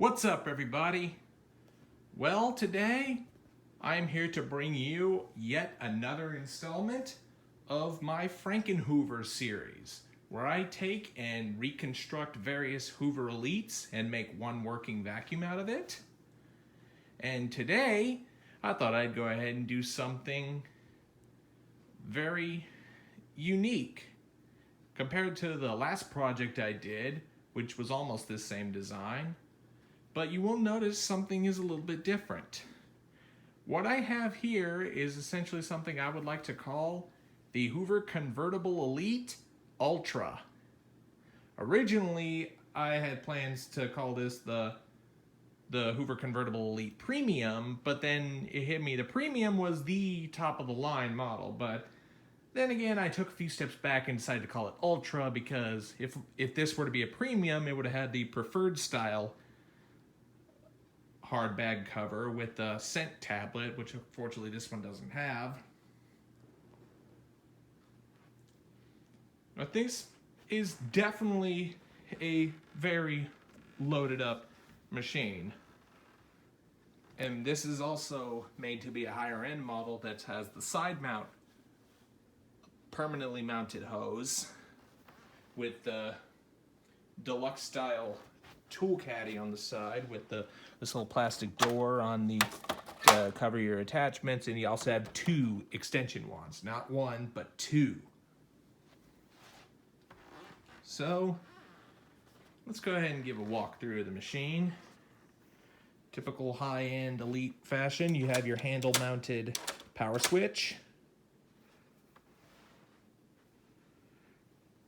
What's up, everybody? Well, today I'm here to bring you yet another installment of my FrankenHoover series, where I take and reconstruct various Hoover Elites and make one working vacuum out of it. And today, I thought I'd go ahead and do something very unique compared to the last project I did, which was almost the same design. But you will notice something is a little bit different. What I have here is essentially something I would like to call the Hoover Convertible Elite Ultra. Originally, I had plans to call this the Hoover Convertible Elite Premium, but then it hit me the Premium was the top of the line model. But then again, I took a few steps back and decided to call it Ultra because if this were to be a Premium, it would have had the preferred style hard bag cover with the scent tablet, which unfortunately this one doesn't have. But this is definitely a very loaded up machine. And this is also made to be a higher end model that has the side mount permanently mounted hose with the deluxe style tool caddy on the side with this little plastic door on the to cover your attachments, and you also have two extension wands, not one but two. So let's go ahead and give a walkthrough of the machine. Typical high-end Elite fashion, you have your handle mounted power switch.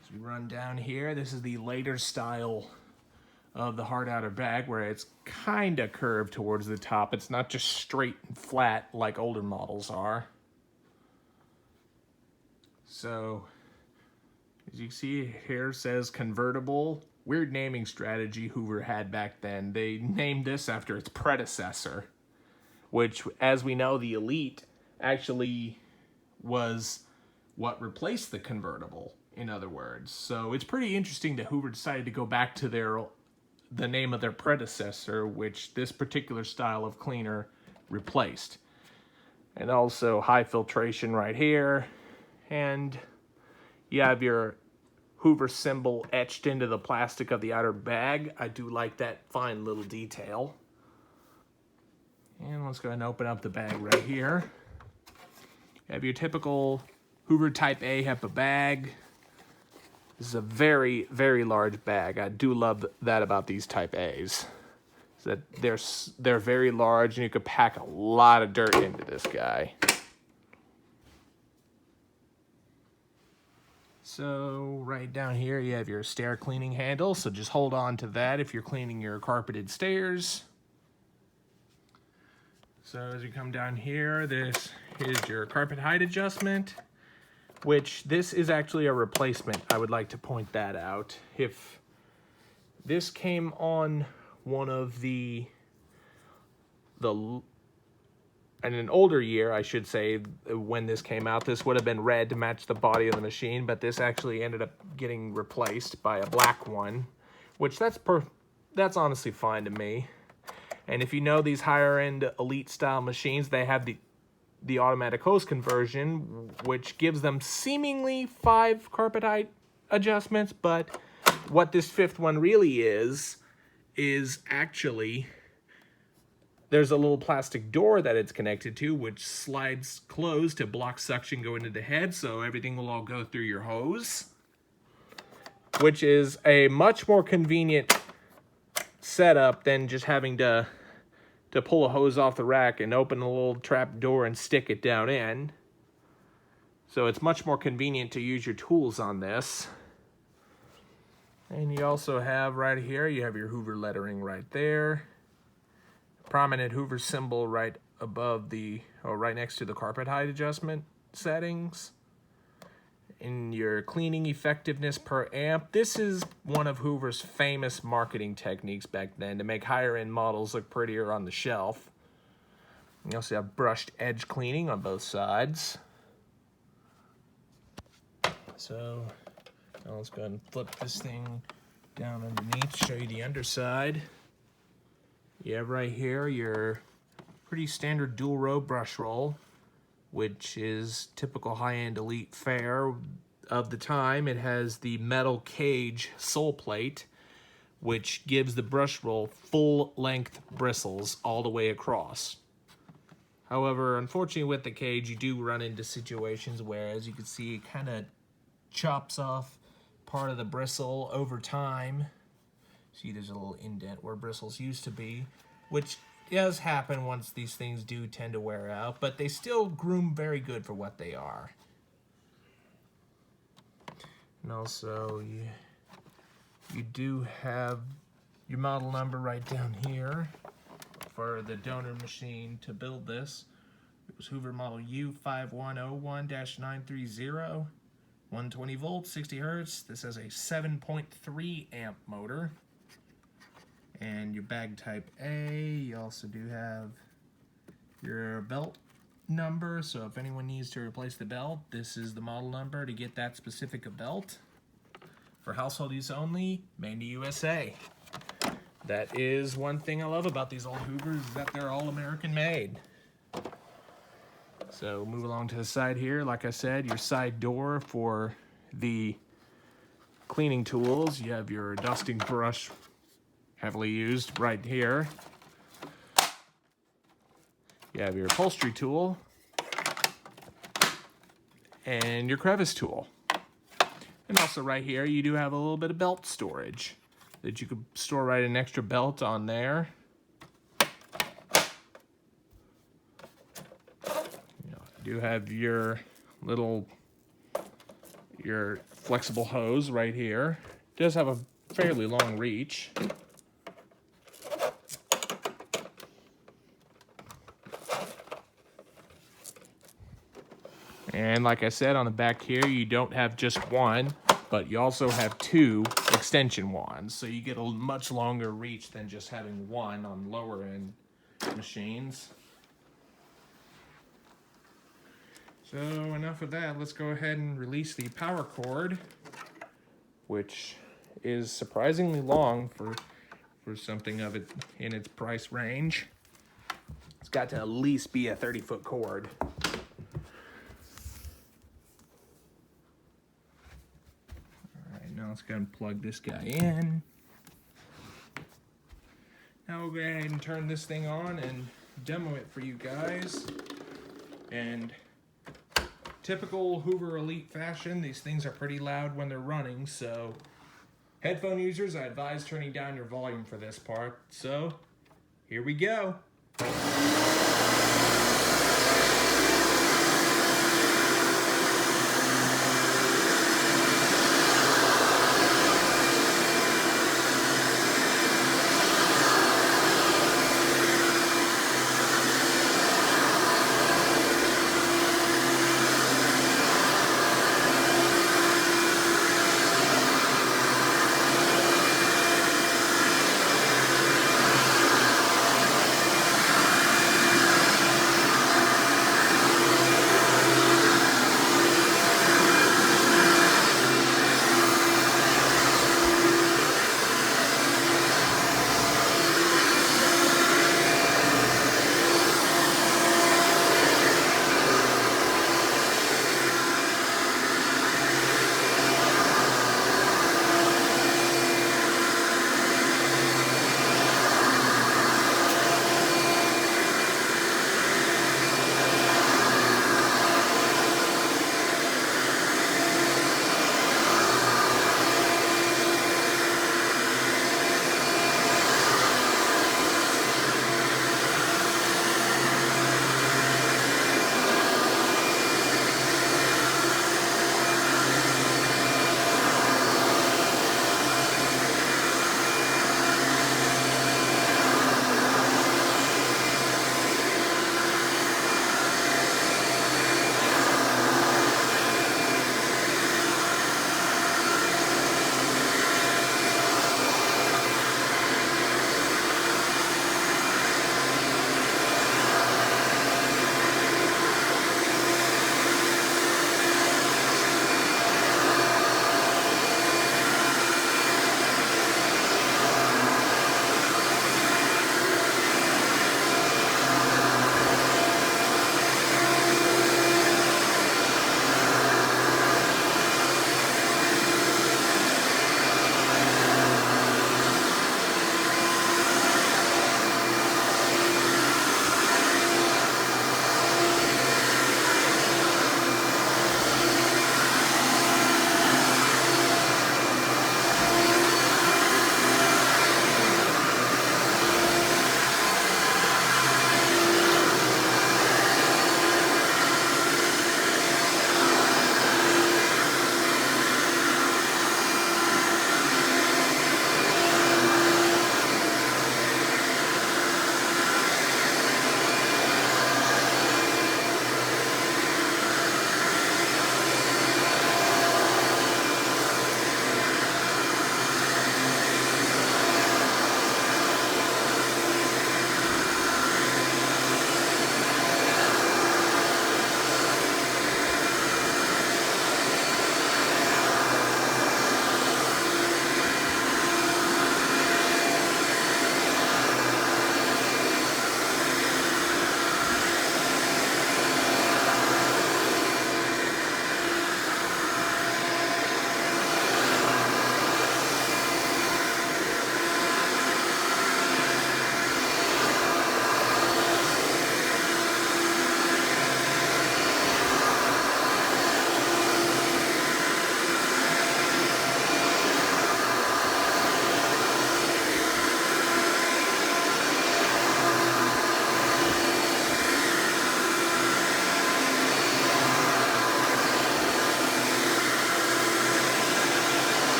As we run down here, this is the later style of the hard outer bag, where it's kind of curved towards the top. It's not just straight and flat like older models are. So, as you see here, says Convertible. Weird naming strategy Hoover had back then. They named this after its predecessor, which, as we know, the Elite actually was what replaced the Convertible, in other words. So it's pretty interesting that Hoover decided to go back to the name of their predecessor, which this particular style of cleaner replaced. And also high filtration right here. And you have your Hoover symbol etched into the plastic of the outer bag. I do like that fine little detail. And let's go ahead and open up the bag right here. You have your typical Hoover Type A HEPA bag. This is a very, very large bag. I do love that about these Type A's. Is that they're very large, and you could pack a lot of dirt into this guy. So right down here, you have your stair cleaning handle. So just hold on to that if you're cleaning your carpeted stairs. So as you come down here, this is your carpet height adjustment, which this is actually a replacement. I would like to point that out. If this came on one of in an older year, I should say, when this came out, this would have been red to match the body of the machine, but this actually ended up getting replaced by a black one, which that's honestly fine to me. And if you know these higher end Elite style machines, they have the automatic hose conversion, which gives them seemingly 5 carpet height adjustments, but what this 5th one really is actually there's a little plastic door that it's connected to, which slides closed to block suction going into the head, so everything will all go through your hose, which is a much more convenient setup than just having to pull a hose off the rack and open a little trap door and stick it down in. So it's much more convenient to use your tools on this. And you also have right here, you have your Hoover lettering right there. Prominent Hoover symbol right above right next to the carpet height adjustment settings. In your cleaning effectiveness per amp, this is one of Hoover's famous marketing techniques back then to make higher end models look prettier on the shelf. You also have brushed edge cleaning on both sides. So now let's go ahead and flip this thing down underneath, show you the underside. You have right here your pretty standard dual row brush roll, which is typical high-end elite fare of the time. It has the metal cage sole plate, which gives the brush roll full-length bristles all the way across. However, unfortunately with the cage, you do run into situations where, as you can see, it kind of chops off part of the bristle over time. See, there's a little indent where bristles used to be, which does happen once these things do tend to wear out, but they still groom very good for what they are. And also, you do have your model number right down here for the donor machine to build this. It was Hoover model U5101-930, 120 volts, 60 hertz. This has a 7.3 amp motor. And your bag type A. You also do have your belt number, so if anyone needs to replace the belt, this is the model number to get that specific belt. For household use only, made in the USA. That is one thing I love about these old Hoovers, is that they're all American made. So move along to the side here. Like I said, your side door for the cleaning tools. You have your dusting brush, heavily used, right here. You have your upholstery tool and your crevice tool. And also right here, you do have a little bit of belt storage that you could store right an extra belt on there. You do have your flexible hose right here. It does have a fairly long reach. And like I said, on the back here, you don't have just one, but you also have two extension wands. So you get a much longer reach than just having one on lower end machines. So enough of that. Let's go ahead and release the power cord, which is surprisingly long for something of it in its price range. It's got to at least be a 30-foot cord. Now let's go ahead and plug this guy in. Now we'll go ahead and turn this thing on and demo it for you guys. And typical Hoover Elite fashion, these things are pretty loud when they're running, so headphone users, I advise turning down your volume for this part. So here we go.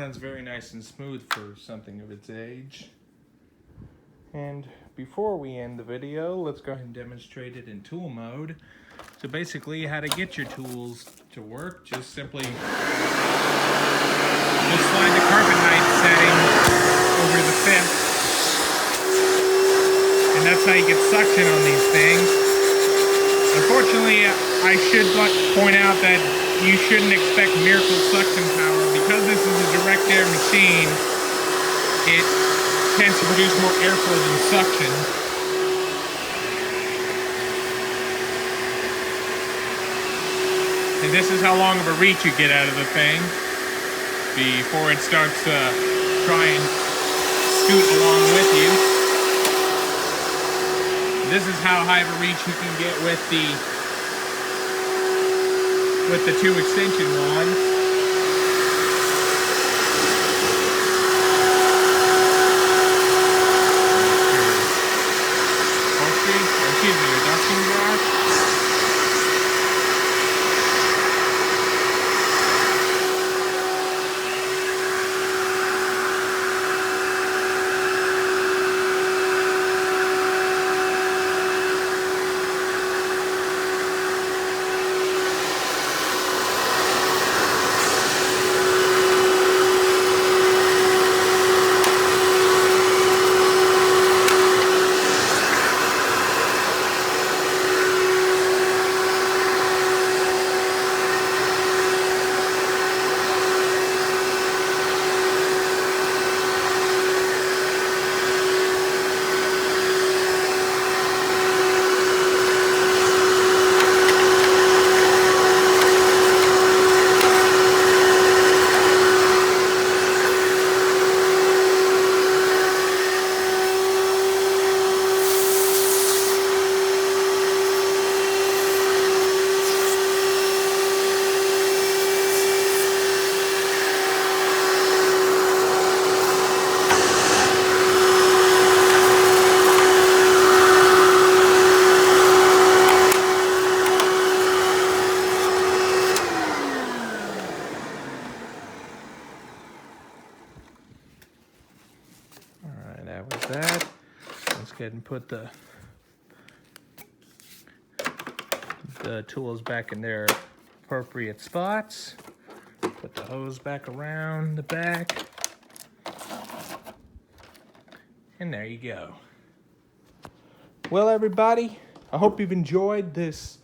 runs very nice and smooth for something of its age. And before we end the video, let's go ahead and demonstrate it in tool mode. So basically, how to get your tools to work, just simply slide the carpet height setting over the fifth. And that's how you get suction on these things. Unfortunately, I should point out that you shouldn't expect miracle suction power. Because this is a direct air machine, it tends to produce more airflow than suction. And this is how long of a reach you get out of the thing before it starts to try and scoot along with you. This is how high of a reach you can get with the two extension rods. Reduction brush. That was that. Let's go ahead and put the tools back in their appropriate spots. Put the hose back around the back. And there you go. Well, everybody, I hope you've enjoyed this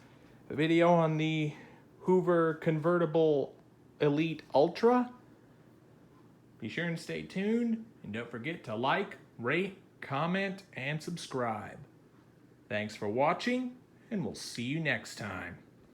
video on the Hoover Convertible Elite Ultra. Be sure and stay tuned, and don't forget to like, rate, comment, and subscribe. Thanks for watching, and we'll see you next time.